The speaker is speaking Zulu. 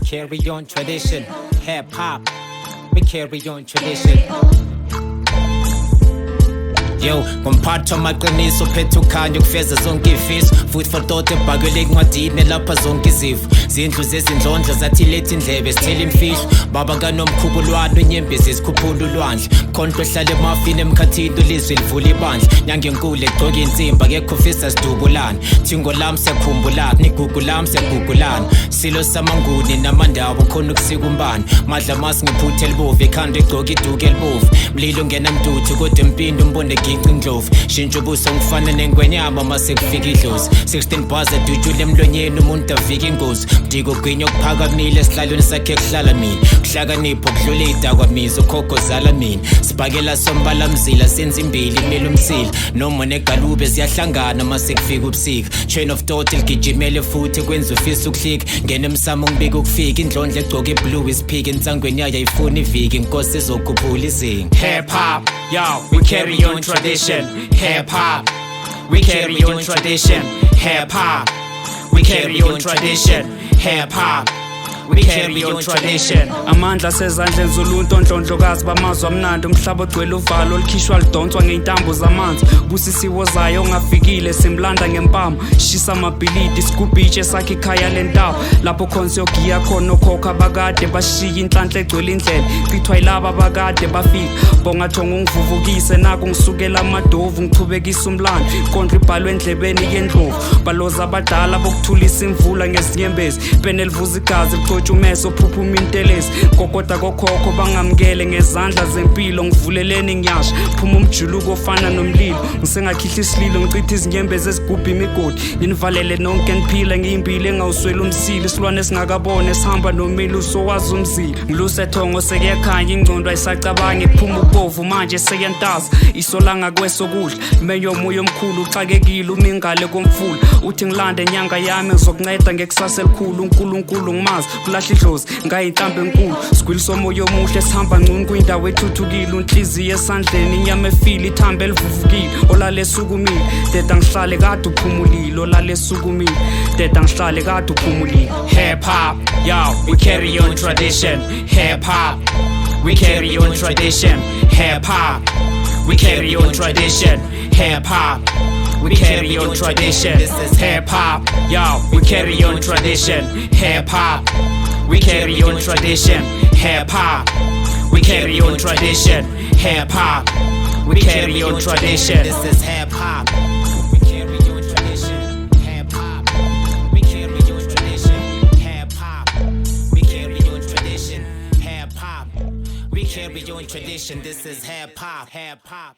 carry on tradition. Hip hop, we carry on tradition. Yo, ngomphatho amaqiniso phethe ukhanya ukufeza zonke ifiso futhi fotote ebhakele encwadini lapha zonke izifo zindlu zezindlondlo zathi letha indlebe sithela imfihlo baba kanomkhubulwane inyembezi zikhuphula ulwandle mkhonto ohlala emafini emkhathini ulizwe livula ibandla nyange enkulu egcoka insimba akekho ofisa sidubulane thingo lami siyakhumbulana nigugu lami siyagugulana silo samanguni namandawo khona ukusika umbani madla masi ngephutha elibovu ekhanda egcoka iduku elibovu mlilo ngena mduthi kodwa empinde umbone Ndlovu shintsha ubuso ngifana nengwenyama mase kufika idlozi 16 bars edujule emlonyeni umuntu avika ingozi mdiko gwinya okuphakamile esihlalweni sakhe kuhlala mina kuhlakanipho kudlula idakwa mizo khokho zala mina sibhakela sombala mzila senza imbili imile umsila noma negalube ziyahlangana mase kufika ubusika chain of thought ligijimele futhi kwenza ufisa ukuhlika ngene emsamo ngibika ukufika indlondle egcoka iblue isiphika entsangweni yayo ayifuni iviki inkosi ezokhuphula izinga hip hop yo we carry on tradition hip hop we carry on tradition hip hop we carry on tradition hip hop we carry on tradition amandla sezandleni zoluntu onhlondlokazi bamazwe amnandi umhlaba ogcwele uvalo olikhishwa lidonswa ngeintambo zamanzi busisiwo zayo ongafikile simlanda ngempama shisa amabhilidi sigubhitshe sakhe ikhaya lentawo lapho khonse yogiya khona okhokha bakade bashiya inhlanhla egcwele indlela chithwa yilaba bakade bafika bongathonga ungivuvukise nako ngisukela amadovu ngichubekisa umlando inkondlo ibhalwe endlebeni yendlovu baloza abadala bokuthulisa imvula ngesinyembezi pene livuza igazi umeso phuphuma intelezi kokoda kokhokho bangamkele ngezandla zempilo ngivuleleni nginyasha phuma umjuluko ofana nomlilo ngisengakhihla isililo ngichitha izinyembezi ezigubha imigodi nginivalele nonke ngiphile ngiyimpilo engawuswela umsilo isilwane esingakabone sihamba nomilo sowazi umzila ngilusethongo sekuyakhanya ingcondo ayisacabanga iphuma ubovu manje seyantaza isolanga kwesokudla menyo moyo omkhulu uxakekile umingale komfula uthi ngilande enyanga yami ngizokunceda ngekusasa elikhulu uNkulunkulu ngimazi lahla idlozi ngayinhlambe enkulu sigwili somoya omuhle sihamba ngcunu kwindawo ethuthukile unhliziyo esandleni inyama efile ithambe elivuvukile olale sukumile deda ngihlale kade uphumulile olale sukumile deda ngihlale kade uphumulile hip hop yo we carry on tradition hip hop we carry on tradition hip hop we carry on tradition hip hop we carry on tradition this is hip hop yo we carry on tradition hip hop we carry on tradition hip hop we carry on tradition hip hop we carry on tradition this is hip hop we carry on tradition hip hop we carry on tradition hip hop we carry on tradition hip hop we carry on tradition this is hip hop